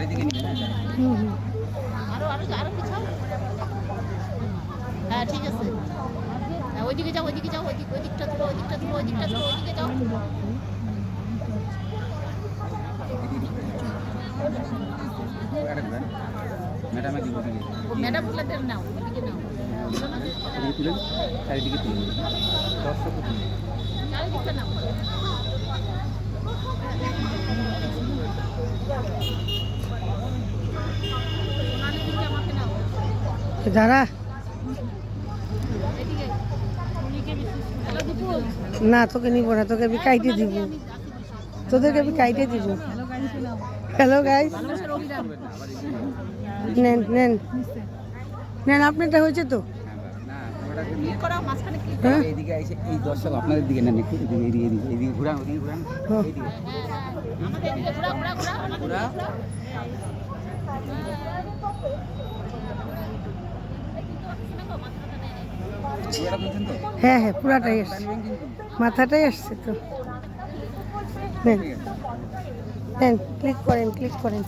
চারিদিকে নিয়ে না আরো আরো আরো পিছাও। হ্যাঁ ঠিক আছে। হ্যাঁ ওইদিকে যাও ওইদিকে যাও ওইদিকটা ধরো ওইদিকটা ধরো ওইদিকটা ধরো ওইদিকে যাও। ম্যাডামে দিব দিকে ম্যাডাম বলে দেন নাও ওইদিকে নাও। এদিকে তুলেন চারিদিকে তুলেন দর্শক তুলেন চারিদিকটা নাও। সোনালি দিকে আমাকে নাও। যারা এদিকে হ্যালো দুপুর না তোকে নিব না, তোকে আমি কাইটে দিব, তোদেরকে আমি কাইটে দিব। হ্যালো গাইস, নেন নেন নেন, আপনারটা হয়েছে তো? ক্লিক করো মাঝখানে ক্লিক করো। হ্যাঁ এইদিকে এসে এই দর্শক আপনাদের দিকে নেন একটু এদিকে এদিকে এদিকে এদিকে ঘুরান ওদিকে ঘুরান এইদিকে আমাদের এদিকে ঘোরা ঘোরা ঘোরা আমাদের ঘোরা ঘোরা বুঝছেন তো হ্যাঁ হ্যাঁ পুরাটাই আসছে, মাথাটাই আসছে তো। নেন নেন, ক্লিক করেন ক্লিক করেন।